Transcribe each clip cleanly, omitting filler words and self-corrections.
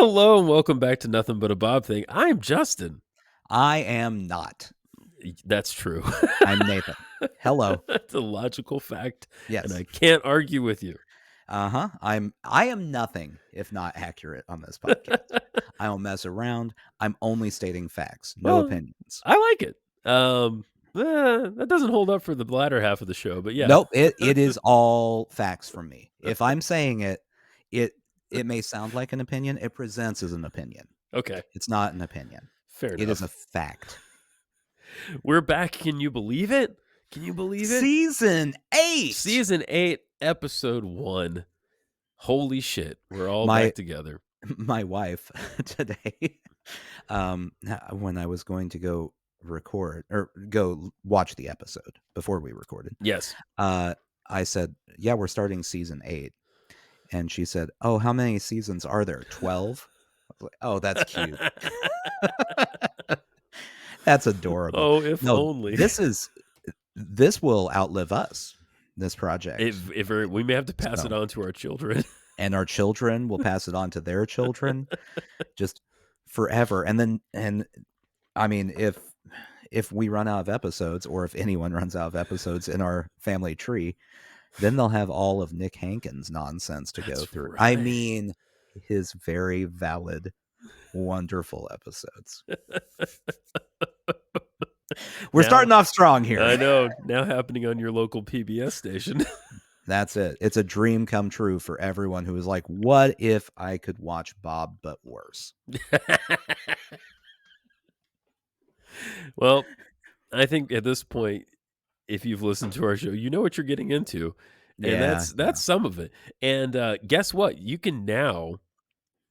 Hello and welcome back to Nothing But a Bob Thing. I'm Justin. I am not. That's true. I'm Nathan. Hello. That's a logical fact, and Yes. I can't argue with you. I am nothing if not accurate on this podcast. I don't mess around. I'm only stating facts, no Well, opinions. I like it. That doesn't hold up for the latter half of the show, but yeah. Nope, it is all facts from me. If I'm saying it may sound like an opinion. It presents as an opinion. Okay, It's not an opinion. fair It is enough. a fact. We're back. Can you believe it? Can you believe it? Season 8. Season 8, episode 1. Holy shit, we're all My- back together. My wife today, when I was going to go record or go watch the episode before we recorded, Yes. I said, "Yeah, we're starting season 8," and she said, "Oh, how many seasons are there? 12?" I was like, "Oh, that's cute. That's adorable." Oh, if No, only. this will outlive us. This project, If we may have to pass it on to our children. and our children will pass it on to their children, just forever. And I mean, if we run out of episodes, or if anyone runs out of episodes in our family tree, then they'll have all of Nick Hankins' nonsense to go through. Right. I mean, his very valid, wonderful episodes. We're starting off strong here. I know. Now happening on your local PBS station. That's it. It's a dream come true for everyone who is like, what if I could watch Bob but worse? Well, I think at this point, if you've listened to our show, you know what you're getting into. And that's some of it. And guess what? You can now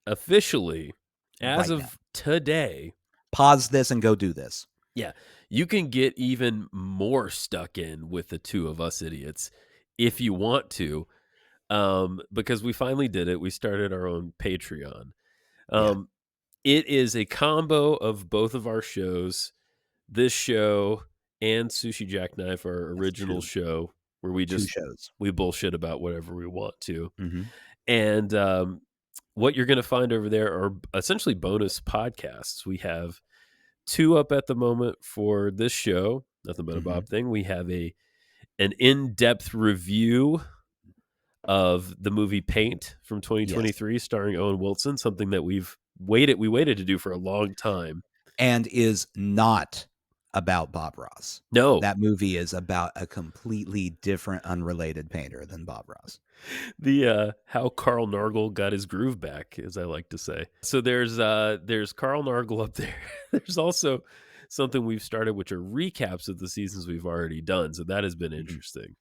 officially, as Right of now. today, Pause this and go do this. Yeah, you can get even more stuck in with the two of us idiots if you want to, because we finally did it. We started our own Patreon. It is a combo of both of our shows, this show and Sushi Jackknife, our original show, where we Two just shows. we bullshit about whatever we want to. Mm-hmm. And what you're going to find over there are essentially bonus podcasts. We have 2 up at the moment for this show, Nothing But a Bob Thing. We have an in-depth review of the movie Paint from 2023, starring Owen Wilson, something that we waited to do for a long time. And is not about Bob Ross. No. That movie is about a completely different, unrelated painter than Bob Ross. The how Carl Nargle got his groove back, as I like to say. So there's Carl Nargle up there. There's also something we've started, which are recaps of the seasons we've already done. So that has been interesting.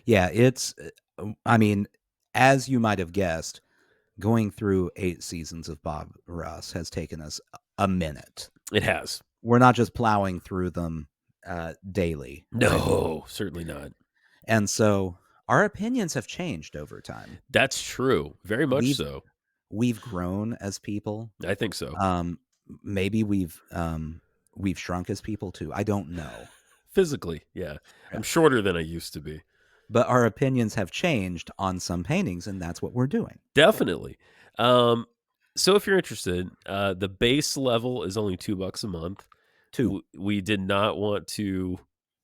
Yeah, I mean, as you might have guessed, going through 8 seasons of Bob Ross has taken us a minute. It has. We're not just plowing through them daily. No, certainly not. And so our opinions have changed over time. That's true. Very much so. We've grown as people. I think so. Maybe we've shrunk as people too. I don't know. Physically, yeah. I'm shorter than I used to be. But our opinions have changed on some paintings, and that's what we're doing. Definitely. So if you're interested, the base level is only $2 a month. We did not want to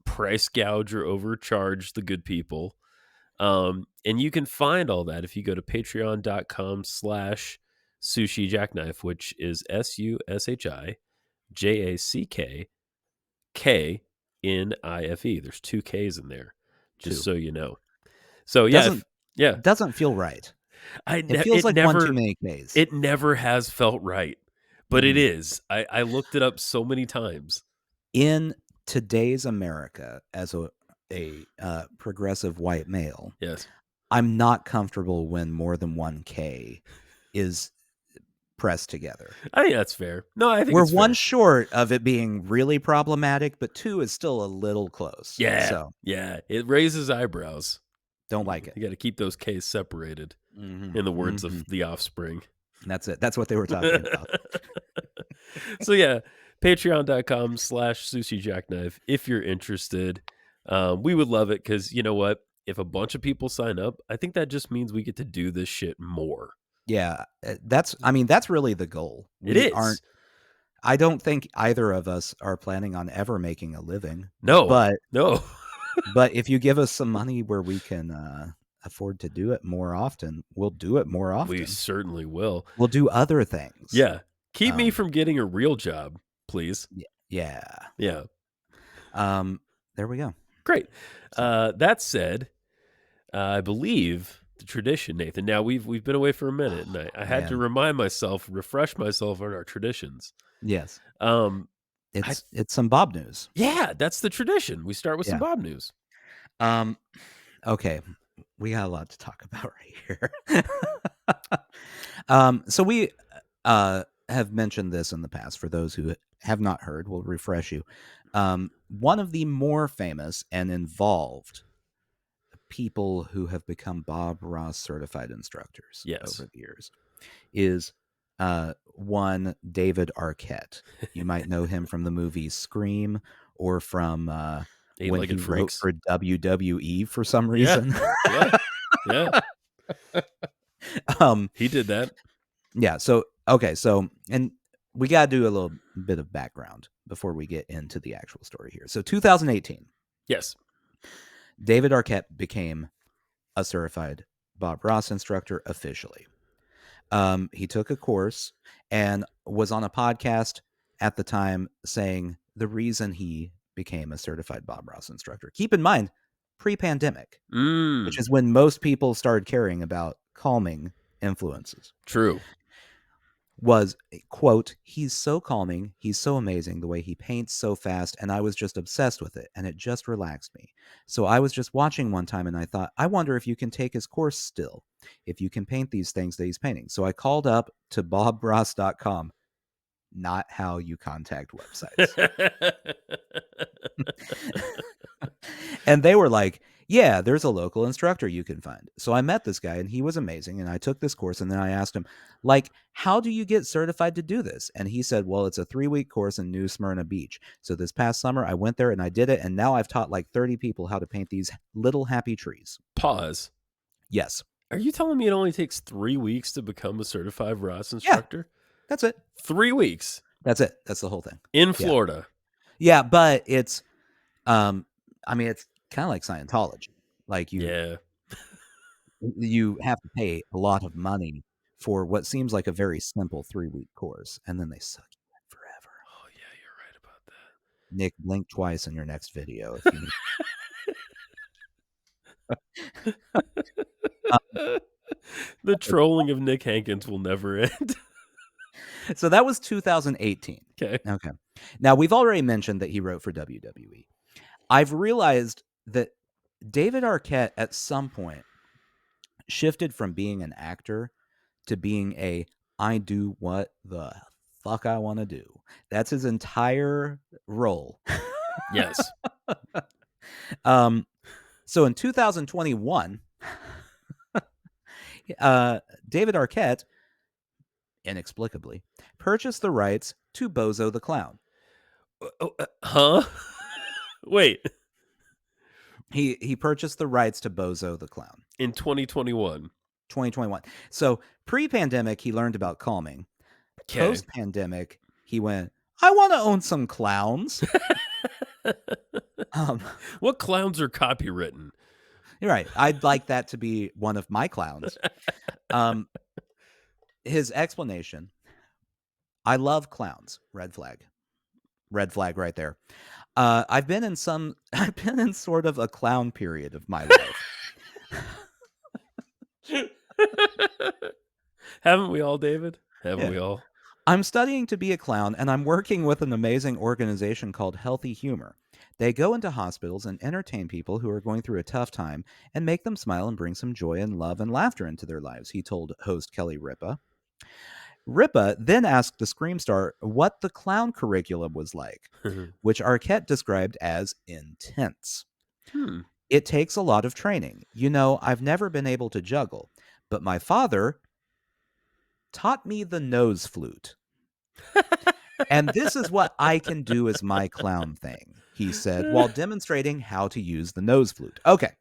price gouge or overcharge the good people. And you can find all that if you go to patreon.com/Sushi Jackknife, which is SUSHIJACKKNIFE. There's 2 Ks in there, just so you know. So yeah, doesn't feel right. It feels like one too many Ks. It never has felt right, but it is. I looked it up so many times. In today's America, as a progressive white male, yes, I'm not comfortable when more than 1 K is pressed together. I think that's fair. No, I think we're it's one fair. Short of it being really problematic, but 2 is still a little close. Yeah, yeah, it raises eyebrows. Don't like it. You got to keep those Ks separated. In the words of The Offspring. That's it. That's what they were talking about. So yeah, patreon.com/Sushi Jackknife. If you're interested, we would love it, because you know what? If a bunch of people sign up, I think that just means we get to do this shit more. Yeah, that's really the goal. It is. I don't think either of us are planning on ever making a living, No, but no. if you give us some money where we can afford to do it more often, we'll do it more We often. certainly will. We'll do other things. Yeah. Keep me from getting a real job, please. Yeah. Yeah. There we go. Great. So, That said, I believe the tradition, Nathan. Now we've been away for a minute, and I had to man. remind myself, refresh myself on our traditions. Yes. Um, I It's some Bob news. yeah, that's the tradition. We start with some Yeah. Bob news. Okay. We got a lot to talk about right here. So we have mentioned this in the past. For those who have not heard, we'll refresh you. One of the more famous and involved people who have become Bob Ross certified instructors Yes. over the years is one David Arquette. You might know him from the movie Scream or from when he Eight-legged wrote freaks. for WWE for some Yeah. reason. Yeah. Yeah. um, He did that. yeah. So, okay. So, and we got to do a little bit of background before we get into the actual story here. So, 2018, Yes. David Arquette became a certified Bob Ross instructor officially. He took a course and was on a podcast at the time saying the reason he became a certified Bob Ross instructor. Keep in mind, pre-pandemic, which Mm, is when most people started caring about calming influences, true. was, quote, he's so calming, he's so amazing, the way he paints so fast, and I was just obsessed with it, and it just relaxed me. So I was just watching one time, and I thought, I wonder if you can take his course still, if you can paint these things that he's painting. So I called up to bobross.com, not how you contact websites. And they were like, yeah, there's a local instructor you can find. So I met this guy and he was amazing. And I took this course and then I asked him, like, how do you get certified to do this? And he said, well, it's a 3-week course in New Smyrna Beach. So this past summer I went there and I did it. And now I've taught like 30 people how to paint these little happy trees. Pause. Yes. Are you telling me it only takes 3 weeks to become a certified Ross Yeah, instructor? that's it. 3 weeks That's it. That's the whole thing. in Yeah. Florida. Yeah. But it's, it's kind of like Scientology. Like Yeah. you have to pay a lot of money for what seems like a very simple 3-week course, and then they suck you in forever. Oh, yeah, you're right about that. Nick, blink twice in your next video if you need. The trolling of Nick Hankins will never end. So that was 2018. Okay. Okay. Now, we've already mentioned that he wrote for WWE. I've realized that David Arquette at some point shifted from being an actor to being a I do what the fuck I want to do. That's his entire role. Yes. So in 2021, David Arquette inexplicably purchased the rights to Bozo the Clown. Huh? Wait. He purchased the rights to Bozo the Clown. In 2021. 2021. So pre-pandemic, he learned about calming. Okay. Post-pandemic, he went, I want to own some clowns. What clowns are copywritten? You're right. I'd like that to be one of my clowns. His explanation, I love clowns. Red flag. Red flag right there. I've been in sort of a clown period of my life. Haven't we all, David? Haven't Yeah. we all? I'm studying to be a clown, and I'm working with an amazing organization called Healthy Humor. They go into hospitals and entertain people who are going through a tough time and make them smile and bring some joy and love and laughter into their lives, he told host Kelly Ripa. Ripa then asked the Scream star what the clown curriculum was like, which Arquette described as intense. It takes a lot of training. You know, I've never been able to juggle, but my father taught me the nose flute. And this is what I can do as my clown thing, he said, while demonstrating how to use the nose flute. Okay.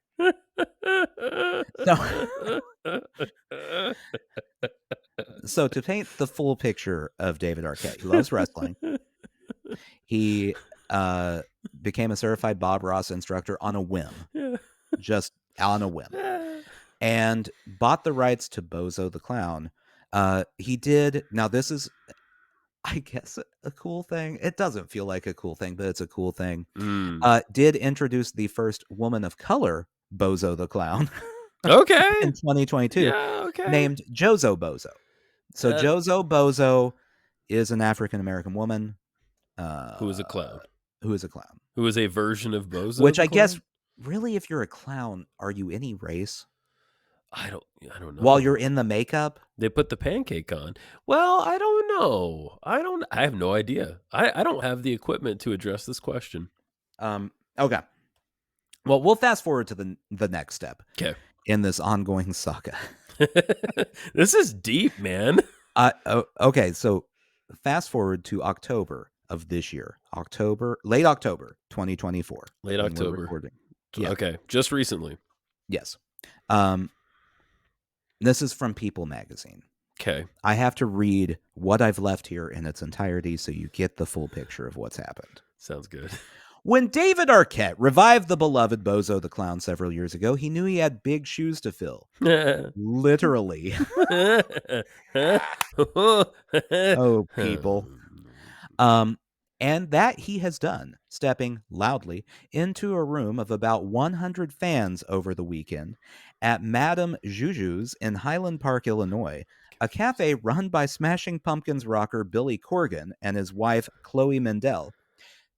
So, So to paint the full picture of David Arquette, he loves wrestling. He became a certified Bob Ross instructor on a whim, Yeah. just on a whim, and bought the rights to Bozo the Clown. He did. Now this is, I guess, a cool thing. It doesn't feel like a cool thing, but it's a cool thing. Mm. Did introduce the first woman of color Bozo the Clown Okay. in 2022, Yeah, okay. named Jozo Bozo. So Jozo Bozo is an African American woman Who is a clown? who is a clown. Who is a version of Bozo Which the I guess, clown? really, if you're a clown, are you any race? I don't know. While you're in the makeup? They put the pancake on. Well, I don't know. I have no idea. I don't have the equipment to address this question. Okay. Well, we'll fast forward to the next step. Okay. In this ongoing saga. This is deep, man. Okay, so fast forward to October of this year. Late October 2024. Late October. Recording. Yeah. Okay, just recently. Yes. This is from People magazine. Okay. I have to read what I've left here in its entirety so you get the full picture of what's happened. Sounds good. When David Arquette revived the beloved Bozo the Clown several years ago, he knew he had big shoes to fill. Literally. Oh, people. And that he has done, stepping loudly into a room of about 100 fans over the weekend at Madame Juju's in Highland Park, Illinois, a cafe run by Smashing Pumpkins rocker Billy Corgan and his wife Chloe Mendel,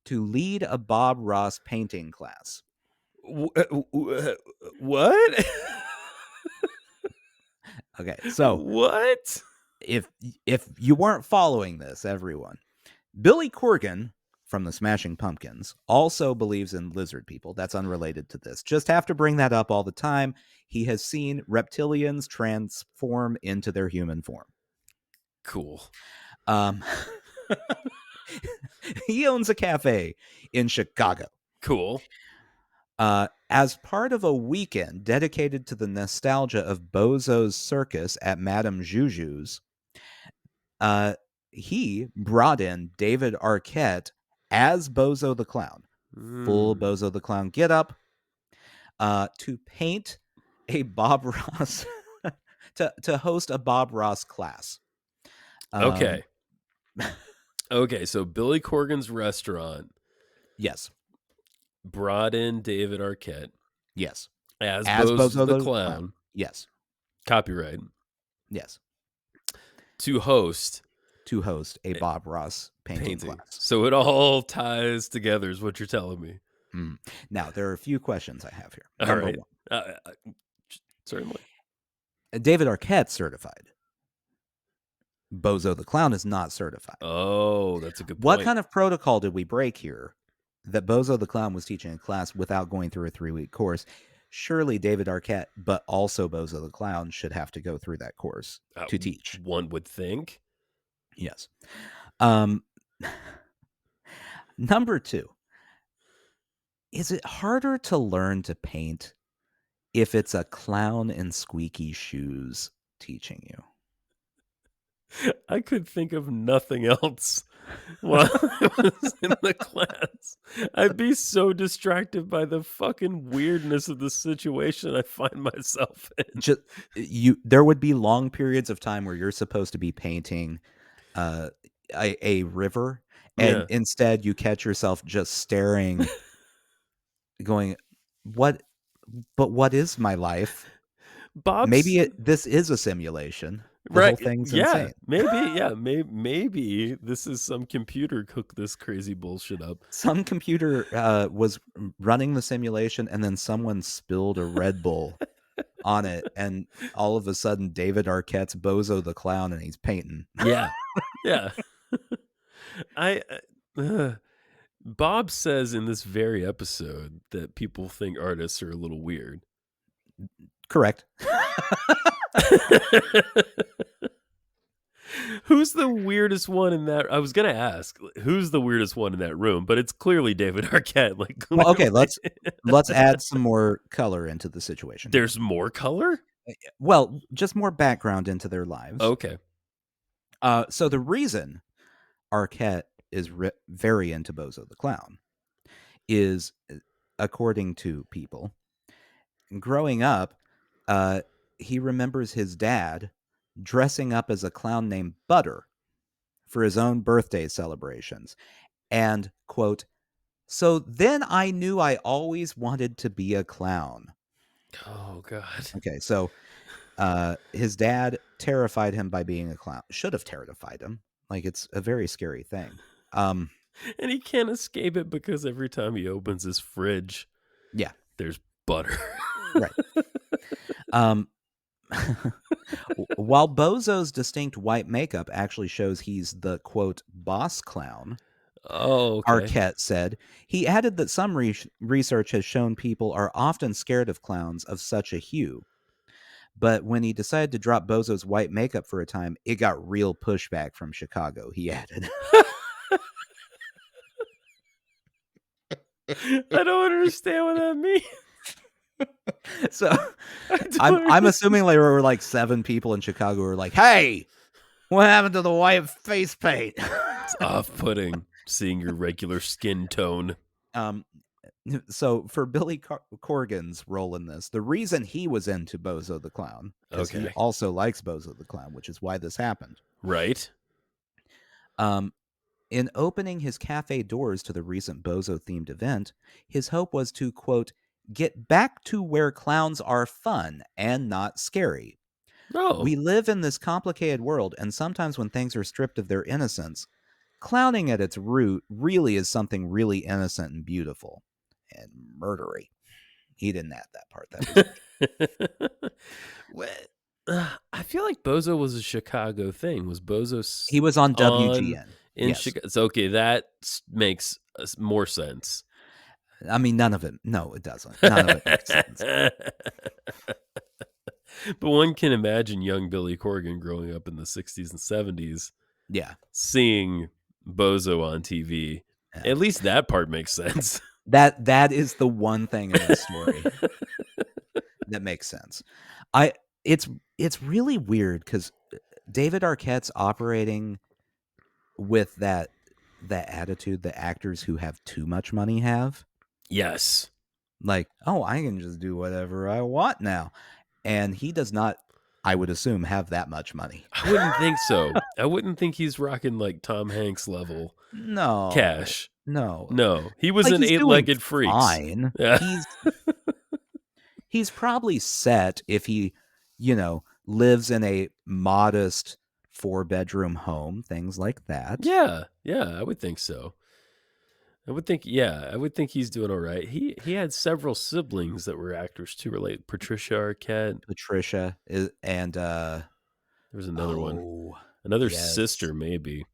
to lead a Bob Ross painting class. What? Okay, so what? If you weren't following this, everyone, Billy Corgan from the Smashing Pumpkins also believes in lizard people. That's unrelated to this. Just have to bring that up all the time. He has seen reptilians transform into their human form. Cool. He owns a cafe in Chicago. Cool. As part of a weekend dedicated to the nostalgia of Bozo's Circus at Madame Juju's, he brought in David Arquette as Bozo the Clown, full Bozo the Clown getup, to paint a Bob Ross, to host a Bob Ross class. Okay. Okay, so Billy Corgan's restaurant. Yes. Brought in David Arquette. Yes. As Bozo the Clown. Yes. Copyright. Yes. To host a Bob Ross painting class. So it all ties together is what you're telling me. Now, there are a few questions I have here. Number one. Certainly. David Arquette certified. Bozo the Clown is not certified. Oh, that's a good point. What kind of protocol did we break here that Bozo the Clown was teaching a class without going through a 3-week course? Surely David Arquette, but also Bozo the Clown, should have to go through that course to teach. One would think. Yes. Number 2. Is it harder to learn to paint if it's a clown in squeaky shoes teaching you? I could think of nothing else while I was in the class. I'd be so distracted by the fucking weirdness of the situation I find myself in. There would be long periods of time where you're supposed to be painting a river, and instead you catch yourself just staring, going, "What? But what is my life?" Maybe this is a simulation. The whole thing's insane. Maybe this is some computer cooked this crazy bullshit up. Some computer was running the simulation, and then someone spilled a Red Bull on it, and all of a sudden David Arquette's Bozo the Clown, and he's painting. Yeah. Bob says in this very episode that people think artists are a little weird. Correct. Who's the weirdest one in that? I was gonna ask who's the weirdest one in that room, but it's clearly David Arquette. Well, okay, let's add some more color into the situation. There's more color? Well, just more background into their lives. Okay. So the reason Arquette is very into Bozo the Clown is, according to people, growing up, uh, he remembers his dad dressing up as a clown named Butter for his own birthday celebrations. And, quote, so then I knew I always wanted to be a clown. Oh God. Okay, so his dad terrified him by being a clown. Should have terrified him. Like, it's a very scary thing. Um, And he can't escape it because every time he opens his fridge, yeah, there's butter. right. Um, while Bozo's distinct white makeup actually shows he's the, quote, boss clown, Oh, okay. Arquette said, he added that some research has shown people are often scared of clowns of such a hue. But when he decided to drop Bozo's white makeup for a time, it got real pushback from Chicago, he added. I don't understand what that means. So I don't I'm understand. assuming there were like 7 people in Chicago who were like, hey, what happened to the white face paint? It's off-putting seeing your regular skin tone. um, so for Billy Corgan's role in this, the reason he was into Bozo the Clown, because he Okay. also likes Bozo the Clown, which is why this happened. Right. Um, in opening his cafe doors to the recent Bozo themed event, his hope was to, quote, get back to where clowns are fun and not scary. Oh. We live in this complicated world, and sometimes when things are stripped of their innocence, clowning at its root really is something really innocent and beautiful and murdery. He didn't add that part. That was me. What? I feel like Bozo was a Chicago thing. Was Bozo He was on on WGN. in Yes. Chicago? So, okay, that makes more sense. I mean, none of it. No, it doesn't. None of it makes sense. But one can imagine young Billy Corgan growing up in the 60s and 70s Yeah. seeing Bozo on TV. Yeah. At least that part makes sense. That is the one thing in this story that makes sense. It's really weird because David Arquette's operating with that attitude that actors who have too much money have. Yes. Like, oh, I can just do whatever I want now. And he does not, I would assume, have that much money. I wouldn't think so. I wouldn't think he's rocking like Tom Hanks level No. cash. No. No, he was Like, in he's doing Eight-Legged Freaks. fine. Yeah. He's probably set if he, lives in a modest 4-bedroom home, things like that. Yeah, I would think so. I would think he's doing all right. He had several siblings that were actors too, like Patricia Arquette. Patricia and There was another one. oh, Another yes. sister, maybe.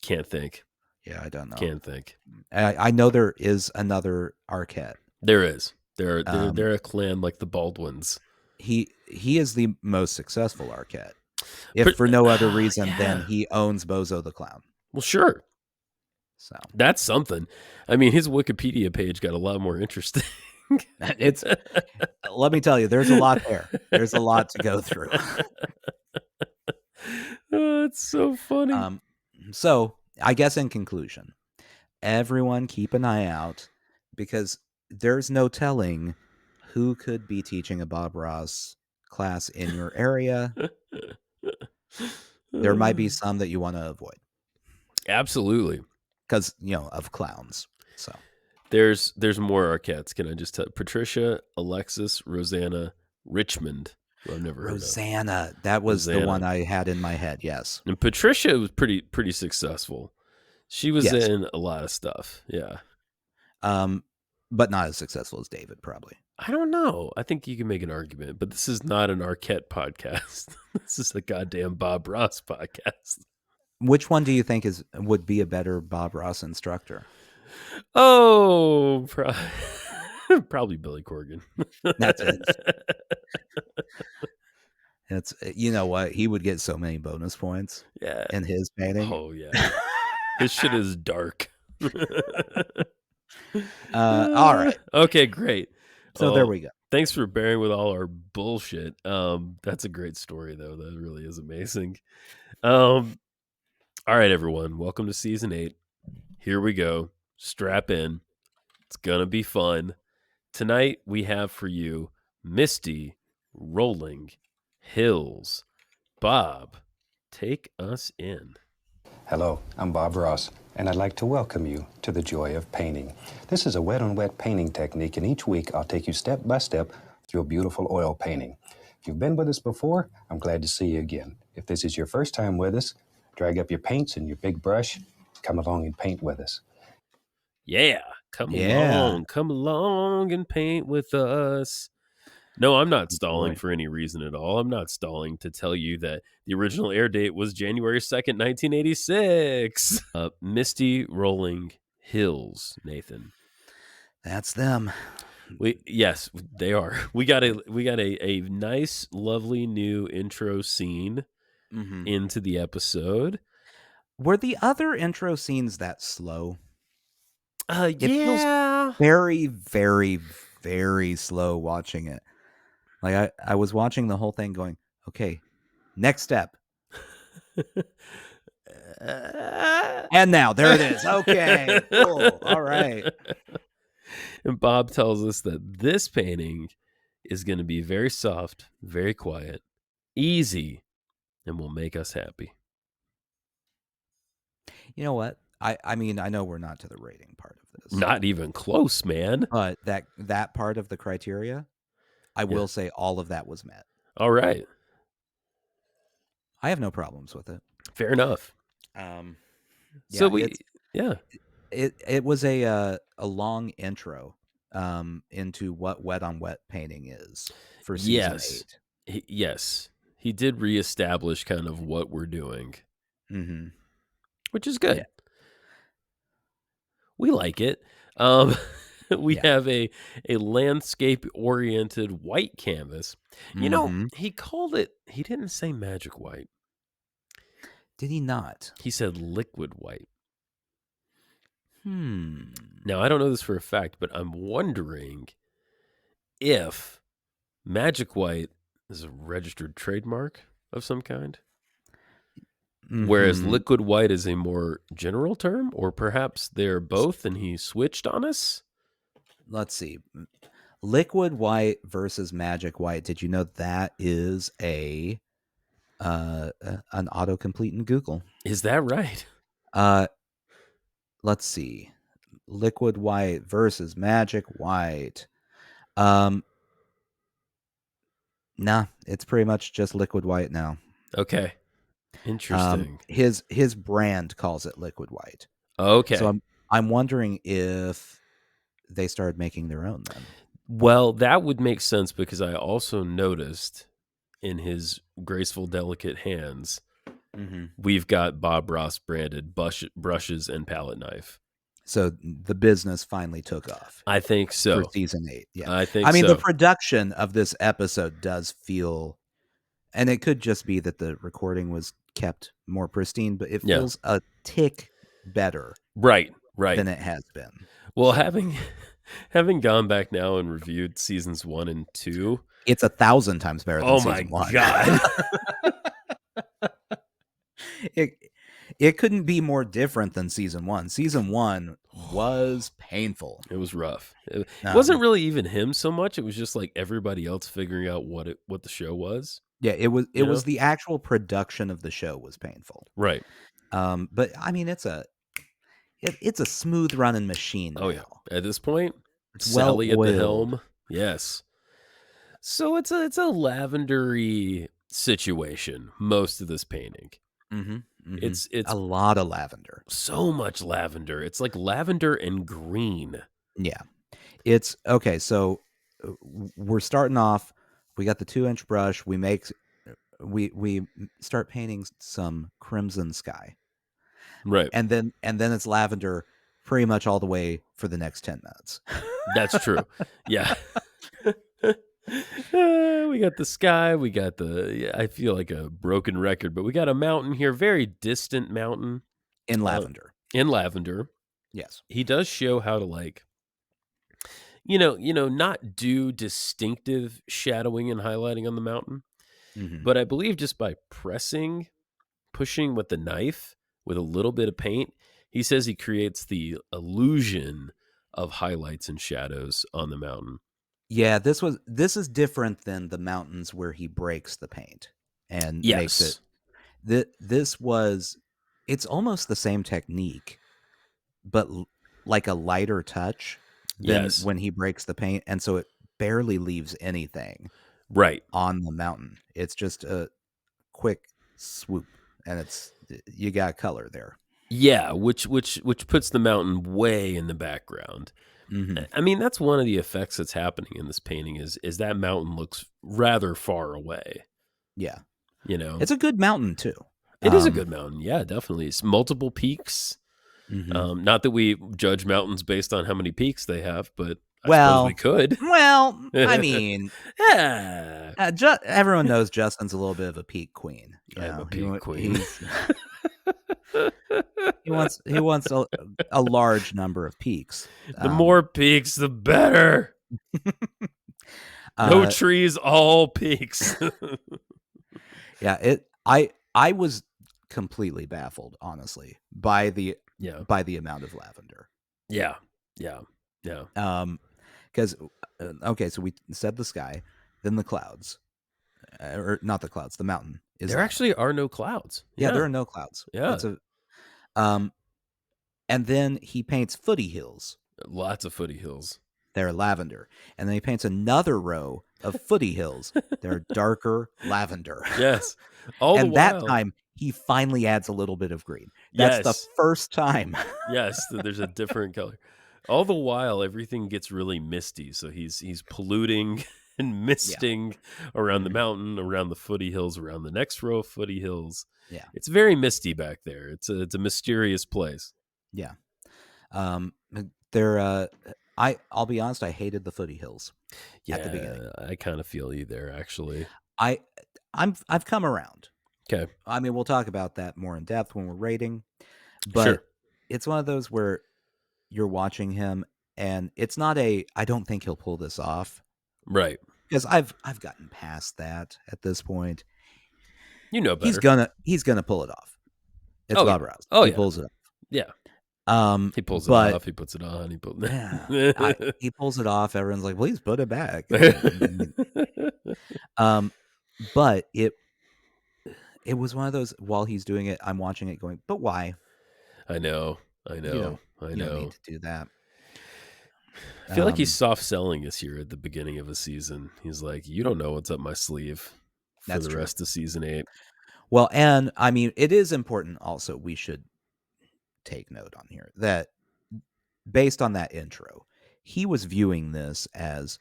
Can't think. Yeah, I don't know. Can't think. I know there is another Arquette. There is. They're Um, a clan like the Baldwins. he is the most successful Arquette, if for no other reason than Yeah. he owns Bozo the Clown. Well, sure. So That's something. I mean, his Wikipedia page got a lot more interesting. it's let me tell you, there's a lot there. There's a lot to go through. Oh, it's so funny. So I guess in conclusion, everyone keep an eye out because there's no telling who could be teaching a Bob Ross class in your area. There might be some that you want to avoid Absolutely. because, of clowns. So There's more Arquettes. Can I just tell Patricia, Alexis, Rosanna, Richmond, who I've never heard of. Rosanna, that was the one I had in my head. Yes. And Patricia was pretty successful. She was Yes. in a lot of stuff. Yeah. But not as successful as David, probably. I don't know. I think you can make an argument, but this is not an Arquette podcast. This is a goddamn Bob Ross podcast. Which one do you think would be a better Bob Ross instructor? Oh, probably Billy Corgan. That's it. It's, you know what? He would get so many bonus points. Yeah. In his painting. Oh yeah. His shit is dark. All right. Okay, great. So there we go. Thanks for bearing with all our bullshit. That's a great story, though. That really is amazing. Um, all right, everyone. Welcome to season 8. Here we go. Strap in. It's gonna be fun. Tonight we have for you Misty, Rolling Hills. Bob, take us in. Hello, I'm Bob Ross, and I'd like to welcome you to the joy of painting. This is a wet-on-wet painting technique, and each week I'll take you step by step through a beautiful oil painting. If you've been with us before, I'm glad to see you again. If this is your first time with us, drag up your paints and your big brush, come along and paint with us. Yeah, Yeah. come along and paint with us. No, I'm not Oh, stalling boy. for any reason at all. I'm not stalling to tell you that the original air date was January 2nd, 1986. Misty Rolling Hills, Nathan. That's them. Yes, they are. We got a nice, lovely new intro scene Mhm. into the episode. Were the other intro scenes that slow? It feels Yeah. very, very, very slow watching it. Like, I was watching the whole thing going, "Okay, next step." And now, there it is. Okay, cool. All right. And Bob tells us that this painting is going to be very soft, very quiet, easy, and will make us happy. You know what? I mean, I know we're not to the rating part of this, Not even close, man. but that part of the criteria, I Yeah. will say all of that was met. All right. I have no problems with it. Fair enough. Um, So yeah, yeah. it was a long intro into what wet on wet painting is for season Yes. 8. Yes. He did reestablish kind of what we're doing, Mhm. which is Yeah. good. We like it. We Yeah. have a landscape oriented white canvas. You know, Mhm. he didn't say magic white. Did he not? He said liquid white. Hmm. Now, I don't know this for a fact, but I'm wondering if magic white is a registered trademark of some kind, whereas Mhm. liquid white is a more general term, or perhaps they're both and he switched on us. Let's see. Liquid white versus magic white. Did you know that is an autocomplete in Google? Is that right? Uh, let's see. Liquid white versus magic white. Um, nah, it's pretty much just liquid white now. Okay. Interesting. His brand calls it liquid white. So Okay. I'm wondering if they started making their own then. Well, that would make sense because I also noticed in his graceful, delicate hands, Mm-hmm. we've got Bob Ross branded brushes and palette knife. So the business finally took off I think for so. season 8. Yeah. I think I mean, the so. production of this episode does feel, and it could just be that the recording was kept more pristine, but it Yeah. feels a tick better Right. Right. than it has been. Well, So having gone back now and reviewed seasons 1 and 2. it's 1,000 times better than Oh my season 1. god. it it couldn't be more different than season 1. Season 1 was painful. It was rough. It wasn't really even him so much. It was just like everybody else figuring out what the show was, Yeah, it you was know? the actual production of the show was painful. Right. But I mean, it's a smooth running machine Oh yeah. now. At this point, It's well Sally at the oiled. helm. Yes. So it's a lavendery situation, most of this painting. Mhm, mhm. It's A lot of lavender. so much lavender. It's like lavender and green. Yeah. It's okay, so, we're starting off, we got the 2-inch brush, we start painting some crimson sky, Right. and then it's lavender pretty much all the way for the next 10 minutes. That's true. Yeah. We got the sky. We got I feel like a broken record, but we got a mountain here, very distant mountain In uh, lavender. in lavender. Yes. He does show how to not do distinctive shadowing and highlighting on the mountain, Mhm. but I believe just by pushing with the knife with a little bit of paint, he says he creates the illusion of highlights and shadows on the mountain. Yeah, this is different than the mountains where he breaks the paint and makes it. Yes. This was it's almost the same technique, but like a lighter touch than Yes. when he breaks the paint, and so it barely leaves anything Right. on the mountain. It's just a quick swoop, and you got color there. Yeah, which puts the mountain way in the background. Mhm. I mean, that's one of the effects that's happening in this painting is that mountain looks rather far away, Yeah. you know? It's a good mountain too. It is a Um, good mountain. Yeah, definitely. It's multiple peaks. mhm. Not that we judge mountains based on how many peaks they have, but I suppose we Well could. I mean, Yeah. Everyone knows Justin's a little bit of a peak queen, you I'm a know? peak queen. He's he wants a large number of peaks. The more peaks, the better. No Uh, trees, all peaks. yeah, I was completely baffled, honestly, Yeah. by the amount of lavender. Yeah. Yeah. Yeah. 'Cause, okay, so we said the sky, then the clouds, or not the clouds, the mountain is There lavender. actually are no clouds. Yeah, there Yeah. are no clouds. Yeah. Um, and then he paints footy hills. Lots of footy hills. They're lavender. And then he paints another row of footy hills. They're darker lavender. Yes. All the And that while. time, he finally adds a little bit of green. That's the Yes. first time. Yes. There's a different color. All the while, everything gets really misty. So he's polluting and misting around the Mhm. mountain, around the footy hills, around the next row of footy hills. Yeah. It's very misty back there. It's a mysterious place. Yeah. They're I'll be honest, I hated the footy hills at the beginning. Yeah, I kind of feel you there, actually. I I've come around. Okay. I mean, we'll talk about that more in depth when we're rating, Sure. but it's one of those where you're watching him and it's not I don't think he'll pull this off, Right. because I've gotten past that at this point. You know He's better. gonna pull it off. It's Oh, yeah. Bob Rouse. Oh, He yeah. pulls it off. Yeah. He pulls it But off. He puts it on. He pulls. yeah, he pulls it off. Everyone's like, "Please put it back." But it was one of those. While he's doing it, I'm watching it, going, "But why? I know. I You know. don't I you don't need know. to do that." I feel like he's Um, soft selling us here at the beginning of a season. He's like, you don't know what's up my sleeve for that's the true. rest of season 8. Well, and I mean, it is important. Also, we should take note on here that based on that intro, he was viewing this as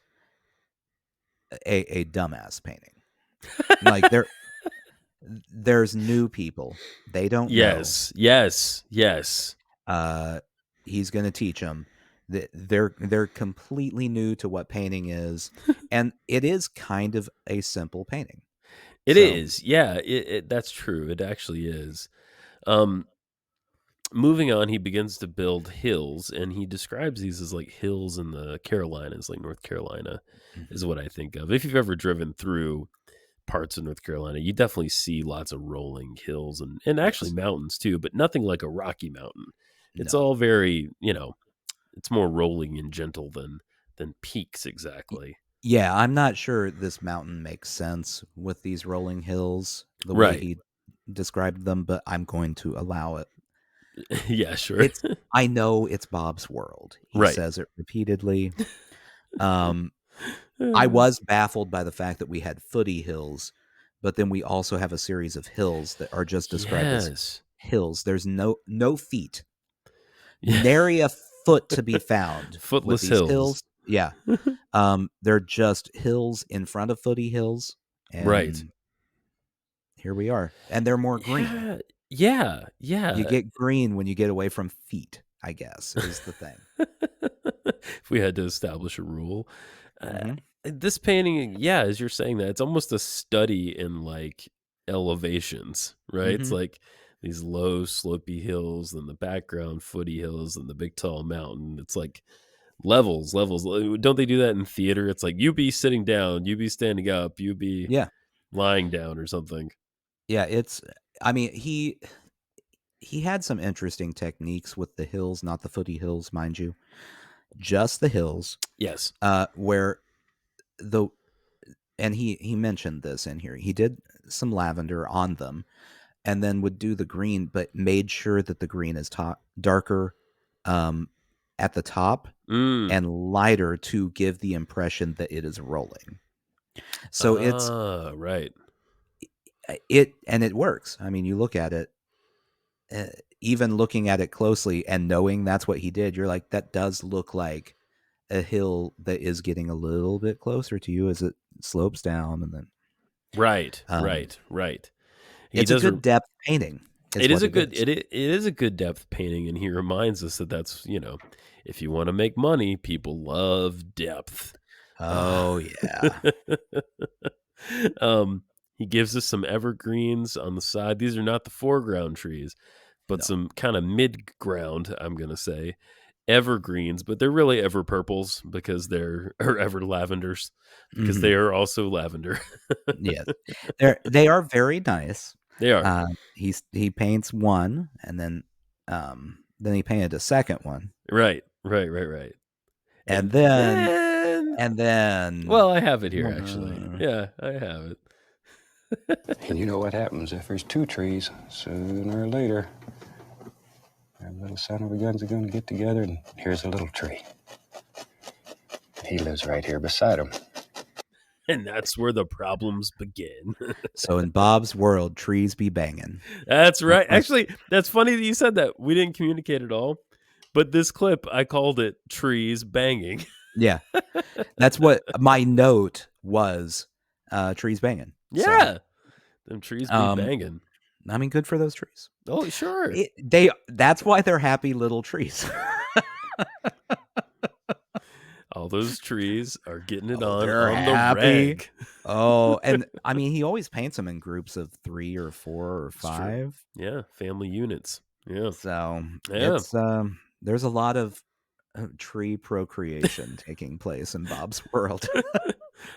a dumbass painting. Like there's new people. They don't know. Yes. Yes. Yes. He's going to teach them. They're completely new to what painting is, and it is kind of a simple painting. It So, is. Yeah. That's true. It actually is. Um, Moving on, he begins to build hills, and he describes these as like hills in the Carolinas, like North Carolina, is mhm, what I think of. If you've ever driven through parts of North Carolina, you definitely see lots of rolling hills and actually yes, mountains too, but nothing like a Rocky Mountain. It's no, all very, it's more rolling and gentle than peaks Y- exactly. yeah. I'm not sure this mountain makes sense with these rolling hills the way Right. he described them, but I'm going to allow it. Yeah, sure. It's I know it's Bob's world. He Right. says it repeatedly. Um, I was baffled by the fact that we had footy hills, but then we also have a series of hills that are just described as Yes. hills. There's no feet, Yeah. nary a foot to be found with Footless these hills. hills. Yeah, they're just hills in front of footy hills, Right. and here we are. And they're more green. Yeah. Yeah. You Yeah. get green when you get away from feet, I guess, is the thing. If we had to establish a rule. Uh, Mhm, this painting, yeah, as you're saying that, it's almost a study in like elevations, right? It's mhm. like these low, slopey hills, and the background, footy hills, and the big tall mountain. It's like Levels. Don't they do that in theater? It's like, you be sitting down, you be standing up, you be Yeah. lying down or something. Yeah, I mean, he had some interesting techniques with the hills, not the footy hills, mind you. Just the hills, Yes. where the and he mentioned this in here. He did some lavender on them and then would do the green, but made sure that the green is darker um, at the top Mm. and lighter to give the impression that it is rolling. So Right. it works. I mean, you look at it, even looking at it closely and knowing that's what he did, you're like, that does look like a hill that is getting a little bit closer to you as it slopes down, and then Right. um, He it's a does. good depth painting, is It is what a it good. is. It is a good depth painting, and he reminds us that that's if you want to make money, people love depth. Oh yeah, He gives us some evergreens on the side. These are not the foreground trees, but no. some kind of mid-ground, I'm going to say, evergreens, but they're really ever purples because they're or ever lavenders because Hmm. they are also lavender. Yes, they are very nice. They are. He paints one, and then he painted a second one, Right. and And then then and then well, I have it here actually. uh, Yeah, I have it. And you know what happens if there's two trees, sooner or later, their little son of a guns are going to get together, and here's a little tree. He lives right here beside him. And that's where the problems begin. so in Bob's world, trees be banging. That's right. Actually, that's funny that you said that. We didn't communicate at all. But this clip, I called it trees banging. Yeah, that's what my note was. Trees banging. So, Yeah. Them trees be banging. I mean, good for those trees. Oh, sure. That's why they're happy little trees. All those trees are getting it They're on the happy. rag. Oh, and I mean, he always paints them in groups of 3 or 4 or 5. Yeah, family units. Yeah. So Yeah. it's there's a lot of tree procreation taking place in Bob's world.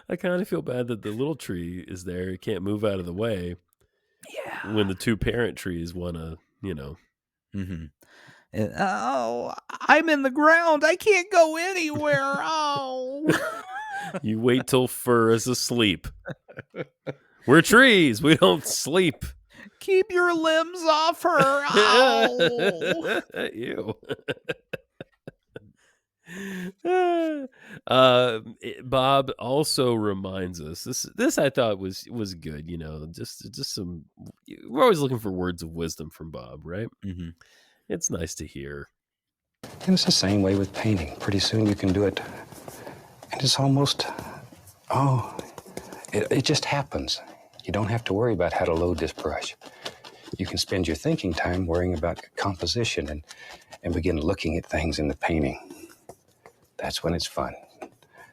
I kind of feel bad that the little tree is there. It can't move out of the way Yeah. when the two parent trees want to, Mm-hmm. Oh, I'm in the ground. I can't go anywhere. Oh. You wait till fur is asleep. We're trees. We don't sleep. Keep your limbs off her. Oh. Ew. Bob also reminds us this I thought was good. Just some. We're always looking for words of wisdom from Bob, right? Mm-hmm. It's nice to hear. And it's the same way with painting. Pretty soon you can do it, and it's almost, it just happens. You don't have to worry about how to load this brush. You can spend your thinking time worrying about composition and begin looking at things in the painting. That's when it's fun.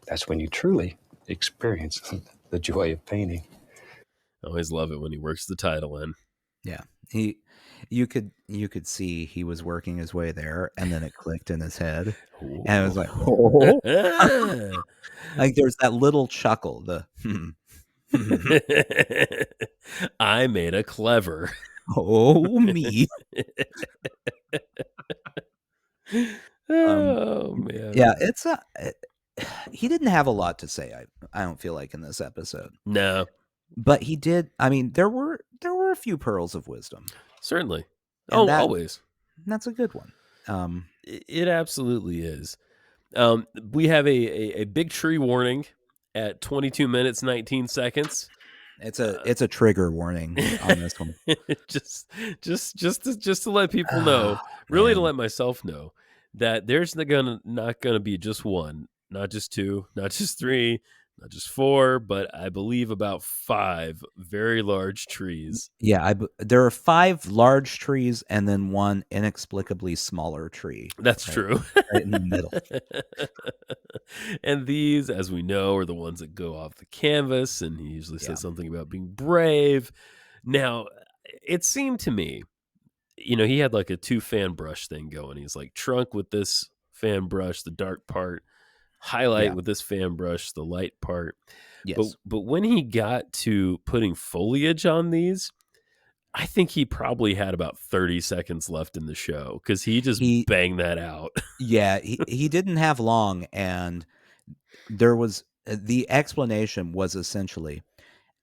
That's when you truly experience the joy of painting. I always love it when he works the title in. Yeah. You could see he was working his way there, and then it clicked in his head. Ooh. And it was like, oh. Like there's that little chuckle, the I made a clever. oh me. Oh man. Yeah, it's he didn't have a lot to say, I don't feel like, in this episode. No. But he did. I mean, there were a few pearls of wisdom. Certainly. And Always. That's a good one. It absolutely is. We have a big tree warning at 22 minutes 19 seconds. It's a trigger warning on this one. just to let people know, really to let myself know that there's not gonna be just one, not just two, not just three, not just four, but I believe about 5 very large trees. Yeah, there are 5 large trees and then one inexplicably smaller tree. That's true. Right in the middle. And these, as we know, are the ones that go off the canvas, and he usually says something about being brave. Now, it seemed to me, he had like a 2-fan brush thing going. He's like, trunk with this fan brush, the dark part, highlight Yeah. with this fan brush, the light part. Yes. But when he got to putting foliage on these, I think he probably had about 30 seconds left in the show because he just He banged that out. Yeah, he didn't have long, and there was the explanation was essentially,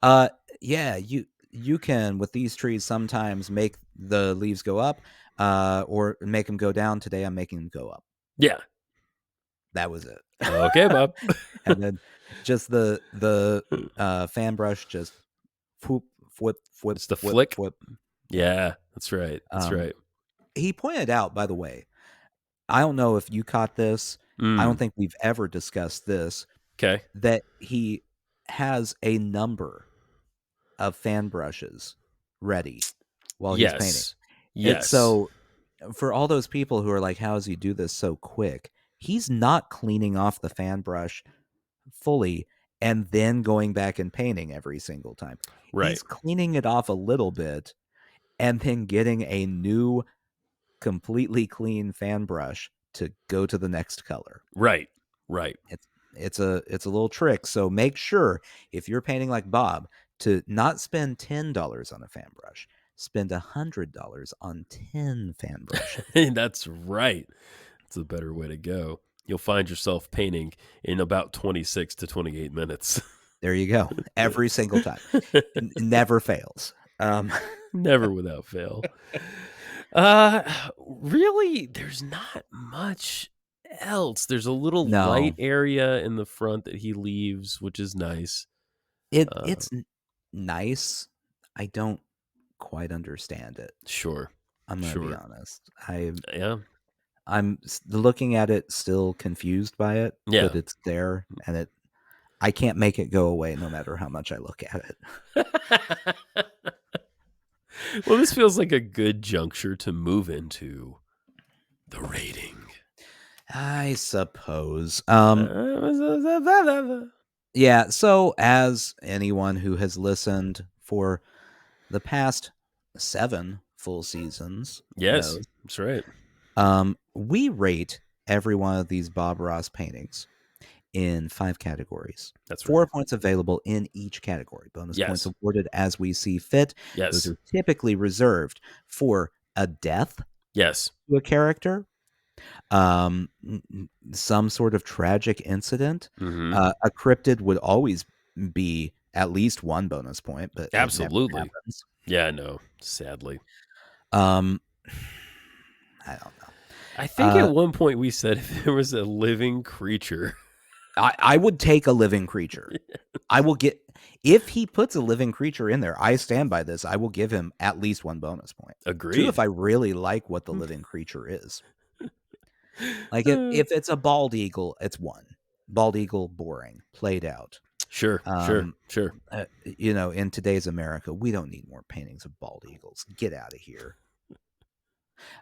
uh, yeah, you can with these trees sometimes make the leaves go up, or make them go down. Today I'm making them go up. Yeah. That was it. Okay, Bob. And then just the fan brush just whoop, whip, whip, It's the whip, flick. whip. Yeah, that's right. That's Um, right. he pointed out, by the way, I don't know if you caught this. I don't think we've ever discussed this, Okay. that he has a number of fan brushes ready while he's painting. Yes. It's Yes. so for all those people who are like, how does he do this so quick? He's not cleaning off the fan brush fully and then going back and painting every single time. Right. He's cleaning it off a little bit and then getting a new completely clean fan brush to go to the next color. Right. Right. It's a little trick. So make sure if you're painting like Bob to not spend $10 on a fan brush, spend $100 on 10 fan brushes. That's right. It's a better way to go. You'll find yourself painting in about 26 to 28 minutes. There you go. Every single time. Never fails. Never without fail. Really, there's not much else. There's a little No. light area in the front that he leaves, which is nice. It's nice. I don't quite understand it. Sure. I'm going to be honest. Yeah. I'm looking at it still confused by it, Yeah. but it's there and I can't make it go away no matter how much I look at it. Well, this feels like a good juncture to move into the rating. I suppose. Yeah, so as anyone who has listened for the past 7 full seasons Yes, knows, that's right. we rate every one of these Bob Ross paintings in 5 categories. That's 4 right. points available in each category. Bonus Yes. points awarded as we see fit. Yes. Those are typically reserved for a death Yes. to a character, some sort of tragic incident. Mhm. A cryptid would always be at least 1 bonus point, but it never Absolutely. happens. Yeah, no, sadly. I don't know. I think at one point we said if there was a living creature. I would take a living creature. I will get if he puts a living creature in there. I stand by this. I will give him at least 1 bonus point. 2 Agreed. if I really like what the living creature is. Like if it's a bald eagle, it's 1. Bald eagle, boring, played out. Sure. In today's America, we don't need more paintings of bald eagles. Get out of here.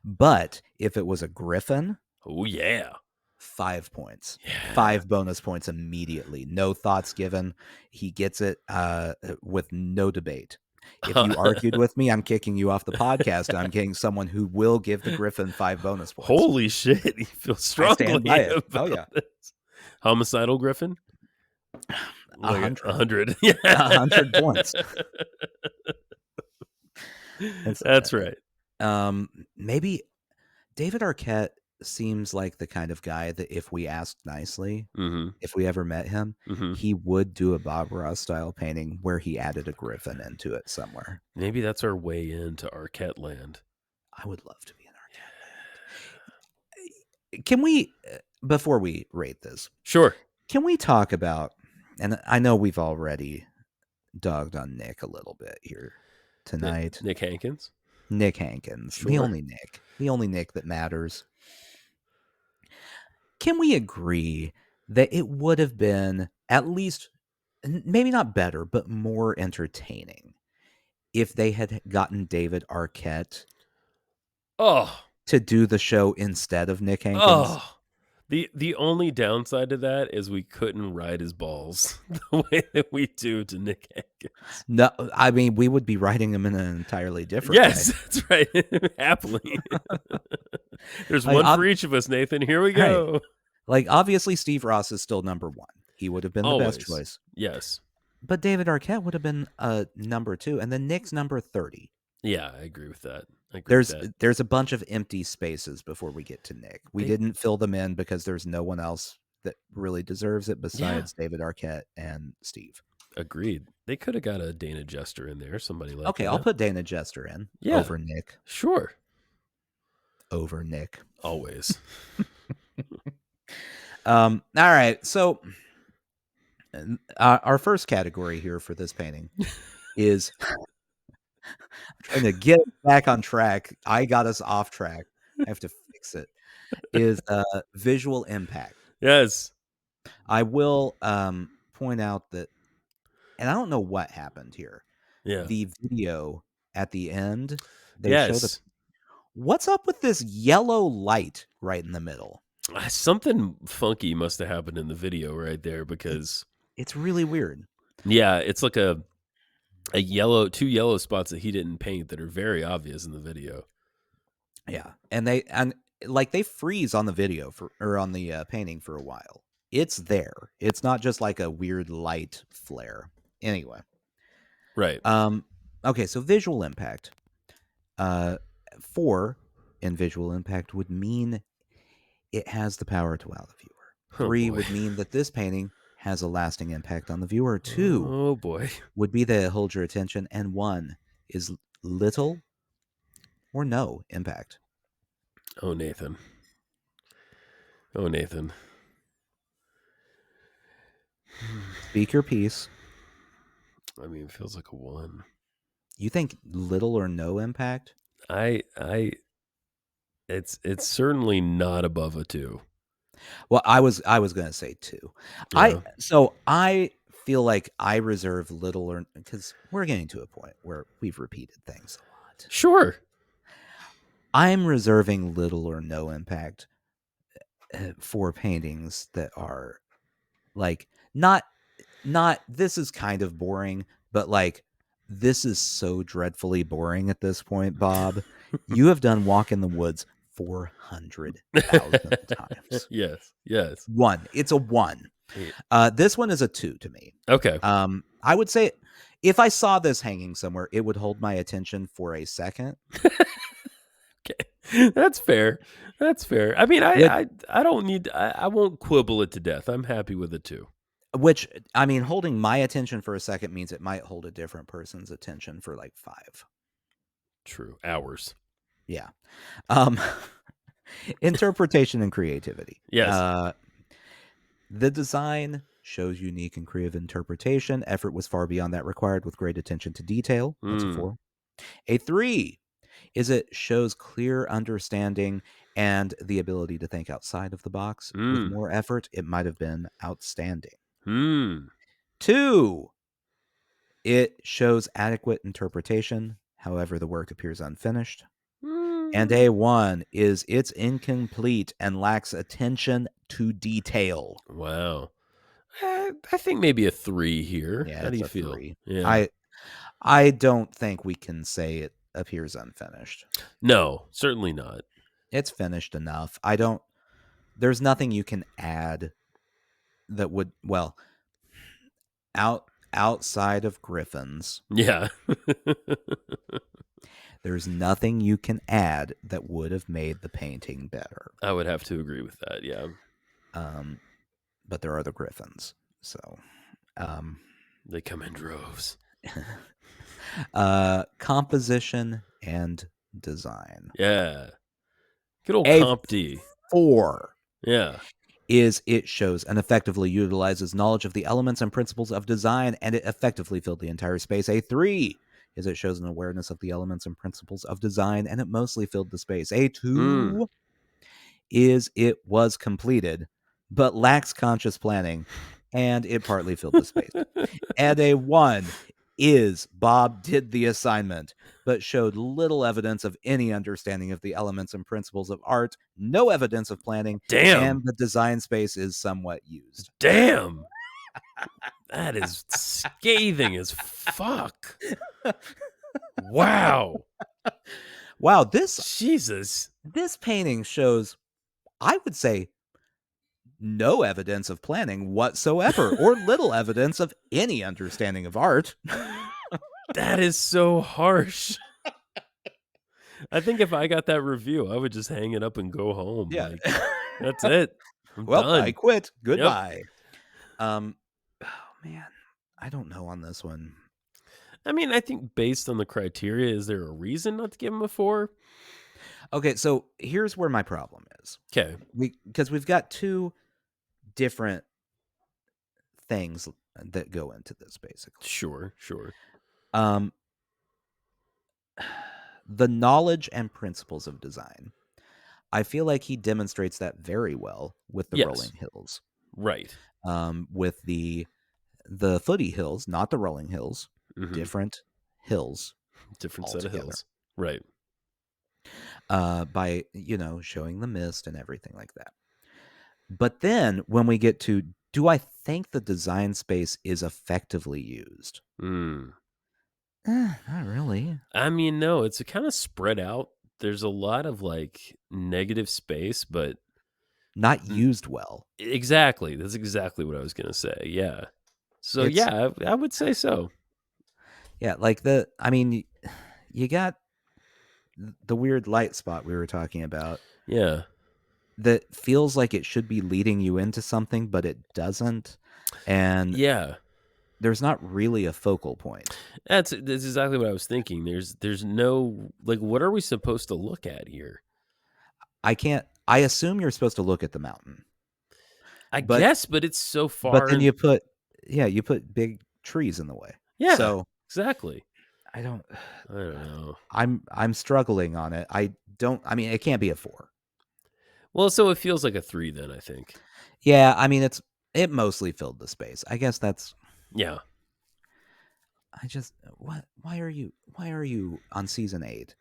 But if it was a griffin, oh yeah, 5 points. Yeah. 5 bonus points immediately. No thoughts given. He gets it with no debate. If you argued with me, I'm kicking you off the podcast, and I'm getting someone who will give the griffin 5 bonus points. Holy shit, he feels strongly about this. Homicidal griffin? 100. Yeah. 100 points. That's right. Maybe David Arquette seems like the kind of guy that if we asked nicely, if we ever met him, he would do a Bob Ross style painting where he added a griffin into it somewhere. Maybe that's our way into Arquette land. I would love to be in Arquette land. Can we, before we rate this, sure, can we talk about, and I know we've already dogged on Nick a little bit here tonight. Nick Hankins? Nick Hankins. Sure. The only Nick that matters. Can we agree that it would have been at least, maybe not better, but more entertaining if they had gotten David Arquette to do the show instead of Nick Hankins? The only downside to that is we couldn't ride his balls the way that we do to Nick Hankins. No, I mean, we would be writing him in an entirely different Yes, way. that's right. Happily. There's Like, one for each of us, Nathan. Here we right. go. Like, obviously, Steve Ross is still number 1. He would have been the best Always. choice. Yes. But David Arquette would have been number 2, and then Nick's number 30. Yeah, I agree with that. I agree with that. There's a bunch of empty spaces before we get to Nick. We didn't fill them in because there's no one else that really deserves it besides David Arquette and Steve. Agreed. They could have got a Dana Jester in there, somebody like Okay, that. I'll put Dana Jester in over Nick. Sure. Over Nick. Always. All right, so our first category here for this painting is trying to get back on track. I got us off track. I have to fix it. Is visual impact. Yes. I will point out that, and I don't know what happened here. Yeah. The video at the end, they show what's up with this yellow light right in the middle? Something funky must have happened in the video right there because it's really weird. Yeah, it's like two yellow spots that he didn't paint that are very obvious in the video. Yeah, and they freeze on the video on the painting for a while. It's there. It's not just like a weird light flare. Anyway. Right. Okay, so visual impact. 4 in visual impact would mean it has the power to wow the viewer. 3 would mean that this painting has a lasting impact on the viewer. 2 would be that it holds your attention, and 1 is little or no impact. Oh, Nathan. Speak your piece. I mean, it feels like a 1. You think little or no impact? It's certainly not above a 2. Well, I was going to say 2. Yeah. I feel like I reserve little or, because we're getting to a point where we've repeated things a lot. Sure. I'm reserving little or no impact for paintings that are like not this is kind of boring, but like this is so dreadfully boring at this point, Bob. You have done Walk in the Woods 400,000 times. Yes. 1. It's a 1. This one is a 2 to me. Okay. I would say if I saw this hanging somewhere, it would hold my attention for a second. Okay. That's fair. I mean, I don't need, I won't quibble it to death. I'm happy with a 2. Which, I mean, holding my attention for a second means it might hold a different person's attention for like 5. True. Hours. Yeah. Interpretation and creativity. Yes. The design shows unique and creative interpretation. Effort was far beyond that required with great attention to detail. That's a 4. A 3 is it shows clear understanding and the ability to think outside of the box. With more effort, it might have been outstanding. 2, it shows adequate interpretation. However, the work appears unfinished. And a 1 is it's incomplete and lacks attention to detail. Wow. I think maybe a 3 here. Yeah, how do you it's a feel? 3. Yeah. I don't think we can say it appears unfinished. No, certainly not. It's finished enough. There's nothing you can add that would, well, outside of Griffin's. Yeah. There's nothing you can add that would have made the painting better. I would have to agree with that, yeah. But there are the Griffins, so they come in droves. Composition and design. Yeah. Good old Comp D. 4. Yeah. Is it shows and effectively utilizes knowledge of the elements and principles of design, and it effectively filled the entire space. A 3 is it shows an awareness of the elements and principles of design, and it mostly filled the space. A 2 is it was completed, but lacks conscious planning, and it partly filled the space. And a 1 is Bob did the assignment, but showed little evidence of any understanding of the elements and principles of art, no evidence of planning, Damn. and the design space is somewhat used. Damn. That is scathing as fuck. Wow. Wow, this Jesus. painting shows, I would say, no evidence of planning whatsoever, or little evidence of any understanding of art. That is so harsh. I think if I got that review, I would just hang it up and go home. Yeah. Like, that's it. I'm Well, done. I quit. Goodbye. Oh man, I don't know on this one. I mean, I think based on the criteria, is there a reason not to give him a 4? Okay, so here's where my problem is. Okay. Because we've got two different things that go into this, basically. Sure. The knowledge and principles of design. I feel like he demonstrates that very well with the Yes. rolling hills. Right. With the footy hills, not the rolling hills, different hills. Different set altogether. of hills. Right. By, showing the mist and everything like that. But then when we get to, do I think the design space is effectively used? Not really. I mean, no, it's kind of spread out. There's a lot of like negative space, but not used well. Exactly. That's exactly what I was going to say. Yeah. So I would say so. Yeah, like you got the weird light spot we were talking about. Yeah. That feels like it should be leading you into something, but it doesn't. And yeah, there's not really a focal point. That's exactly what I was thinking. There's no, like, what are we supposed to look at here? I assume you're supposed to look at the mountain. I guess, but it's so far. But then you put big trees in the way. Yeah. So exactly. I don't know. I'm struggling on it. It can't be a 4. Well, so it feels like a 3 then, I think. Yeah, I mean it mostly filled the space. I guess that's Yeah. why are you on season 8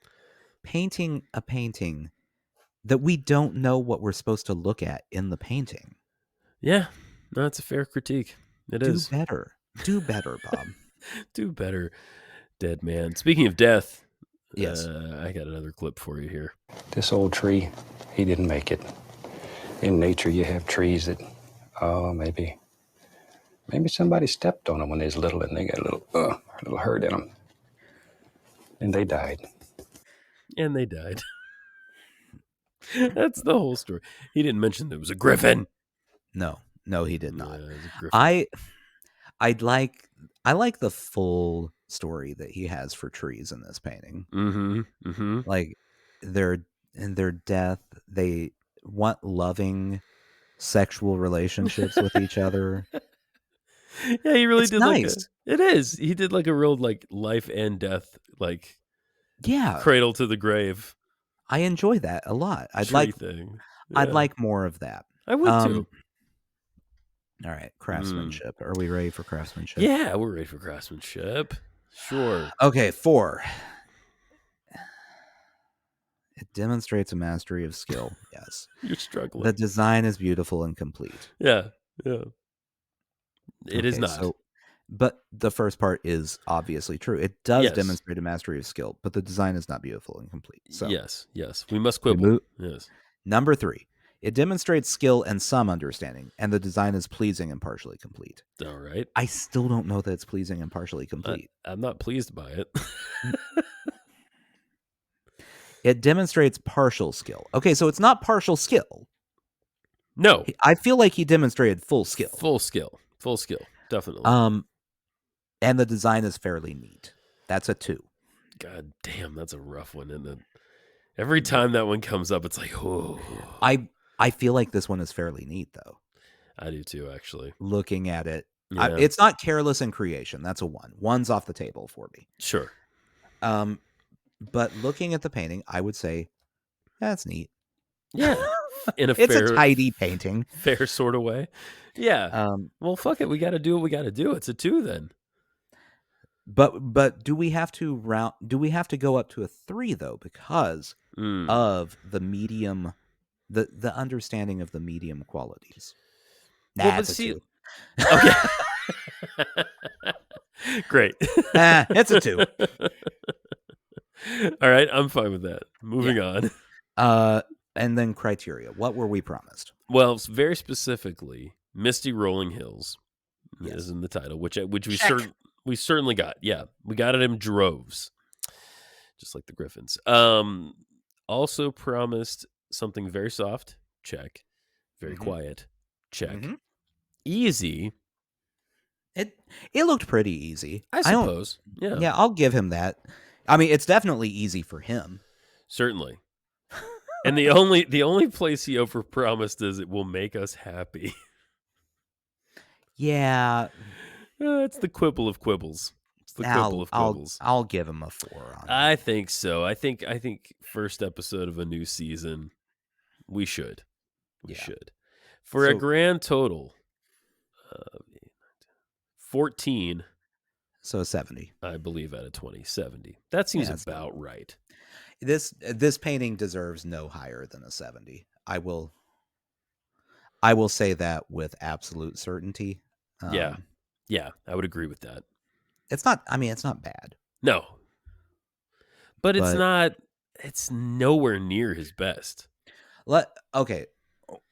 painting a painting that we don't know what we're supposed to look at in the painting? Yeah. No, it's a fair critique. It is. Do better, Bob. Do better, dead man. Speaking of death, yes, I got another clip for you here. This old tree, he didn't make it. In nature, you have trees that, maybe somebody stepped on them when they was little and they got a little hurt in them. And they died. That's the whole story. He didn't mention there was a griffin. No, he did not. I like the full story that he has for trees in this painting. Like their death, they want loving sexual relationships with each other. Yeah, he really did. Nice. It is. He did like a real like life and death, like cradle to the grave. I enjoy that a lot. I'd like more of that. I would too. All right, craftsmanship. Are we ready for craftsmanship? Yeah, we're ready for craftsmanship. Sure. Okay, 4. It demonstrates a mastery of skill. Yes. You're struggling. The design is beautiful and complete. Yeah. It is not. But the first part is obviously true. It does demonstrate a mastery of skill, but the design is not beautiful and complete. So yes. We must quibble. Yes. Number 3. It demonstrates skill and some understanding, and the design is pleasing and partially complete. All right. I still don't know that it's pleasing and partially complete. I'm not pleased by it. It demonstrates partial skill. Okay, so it's not partial skill. No. I feel like he demonstrated full skill. Full skill. Definitely. And the design is fairly neat. That's a 2. God damn, that's a rough one, isn't it? Every time that one comes up, it's like, oh. I feel like this one is fairly neat, though. I do too, actually. Looking at it. Yeah. It's not careless in creation. That's a 1. 1's off the table for me. Sure. But looking at the painting, I would say, that's neat. Yeah. It's a tidy painting. Fair sort of way. Yeah. Well, fuck it. We got to do what we got to do. It's a 2 then. But do we have to go up to a 3 though, because Mm. of the medium, the understanding of the medium qualities? Well, Nah, but it's a see, 2. okay. Great. It's a 2. All right, I'm fine with that. Moving Yeah. on. And then criteria. What were we promised? Well, very specifically, Misty Rolling Hills Yes. is in the title, which Check. we certainly got. Yeah, we got it in droves, just like the Griffins. Also promised something very soft. Check. Very quiet. Check. Easy. It looked pretty easy. I suppose. Yeah. Yeah, I'll give him that. I mean, it's definitely easy for him. Certainly. And the only place he overpromised is it will make us happy. Yeah. It's the quibble of quibbles. It's the quibble of quibbles. I'll give him a 4 on that. I think so. I think first episode of a new season, we should. For a grand total of 14, so a 70. I believe out of 20, 70. That seems about right. This painting deserves no higher than a 70. I will say that with absolute certainty. Yeah, I would agree with that. It's not bad. No. But it's not, it's nowhere near his best. Okay,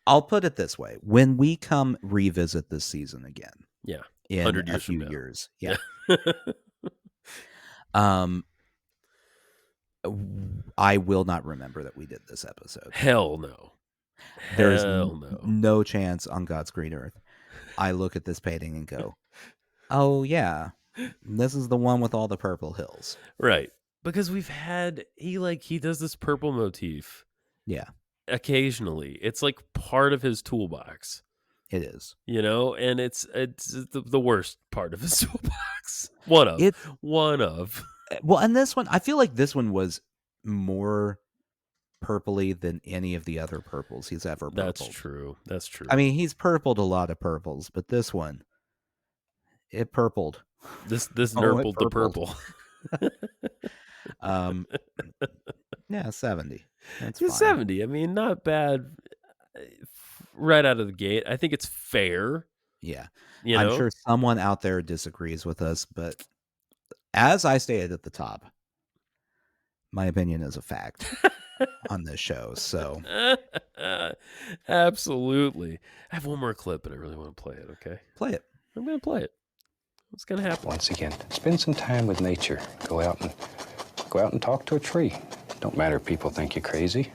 I'll put it this way. When we come revisit this season again. Yeah. In 100 years a few from now. years. Yeah. I will not remember that we did this episode. Hell no. There's no chance on God's green earth. I look at this painting and go, oh yeah, this is the one with all the purple hills. Right. Because we've had, he does this purple motif. Yeah. Occasionally. It's like part of his toolbox. It is. And it's the worst part of his toolbox. One of. Well, and this one, I feel like this one was more purpley than any of the other purples he's ever purpled. That's true. I mean, he's purpled a lot of purples, but this one, it purpled. This nurpled the purple. Yeah, 70. That's fine. 70. I mean, not bad right out of the gate. I think it's fair. Yeah. I'm sure someone out there disagrees with us, but as I stated at the top, my opinion is a fact on this show. So absolutely. I have one more clip and I really want to play it. Okay. Play it. I'm going to play it. What's going to happen? Once again, spend some time with nature. Go out and talk to a tree. Don't matter if people think you're crazy.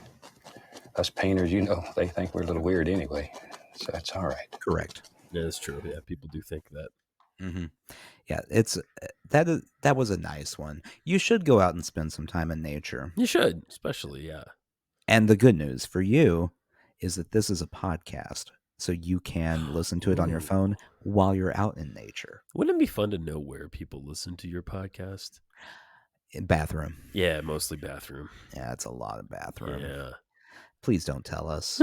Us painters, they think we're a little weird anyway. So that's all right. Correct. Yeah, that's true. Yeah, people do think that. Mm-hmm. Yeah, that was a nice one. You should go out and spend some time in nature. You should, especially, yeah. And the good news for you is that this is a podcast, so you can listen to it on your phone while you're out in nature. Wouldn't it be fun to know where people listen to your podcast? In bathroom. Yeah, mostly bathroom. Yeah, it's a lot of bathroom. Yeah. Please don't tell us.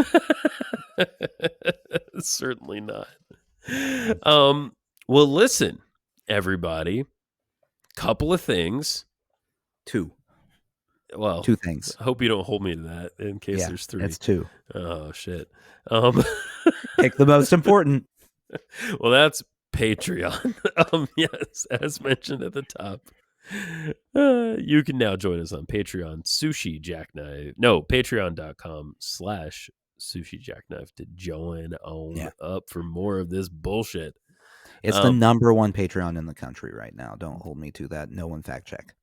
Certainly not. Well, listen, everybody. Couple of things. 2. Well, 2 things. I hope you don't hold me to that in case there's 3. It's 2. Oh, shit. Pick the most important. Well, that's Patreon. Yes, as mentioned at the top. You can now join us on Patreon, Sushi Jackknife. No, patreon.com/Sushi Jackknife to join on up for more of this bullshit. It's the number 1 Patreon in the country right now. Don't hold me to that. No one fact check.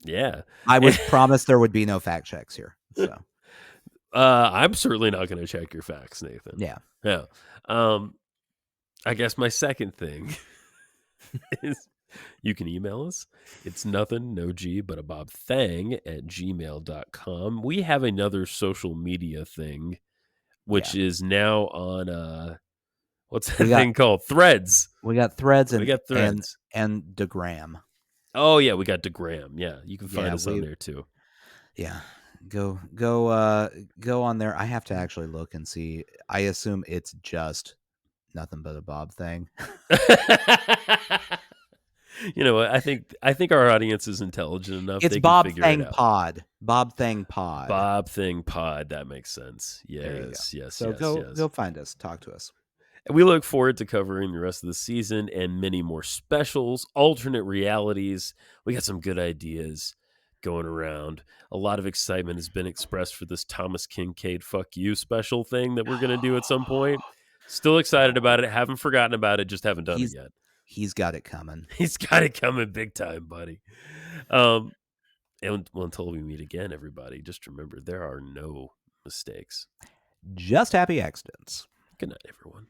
Yeah. I was promised there would be no fact checks here. So I'm certainly not going to check your facts, Nathan. Yeah. Yeah. I guess my second thing is you can email us. It's nothing, no G, but a bobthang@gmail.com. We have another social media thing, which is now on, what's that thing called? Threads. We got Threads and Degram. Oh, yeah, we got Degram. Yeah, you can find us on there, too. Yeah. Go on there. I have to actually look and see. I assume it's just nothing but a Bob thing. You know, I think our audience is intelligent enough; It's they can Bob figure it Thang out. Pod. Bob Thang Pod. Bob Thing Pod. That makes sense. There you go. Yes, yes, So yes, go yes. find us. Talk to us. And we look forward to covering the rest of the season and many more specials, alternate realities. We got some good ideas going around. A lot of excitement has been expressed for this Thomas Kincaid fuck you special thing that we're going to do at some point. Still excited about it. Haven't forgotten about it. Just haven't done it yet. He's got it coming. He's got it coming big time, buddy. And until we meet again, everybody, just remember there are no mistakes. Just happy accidents. Good night, everyone.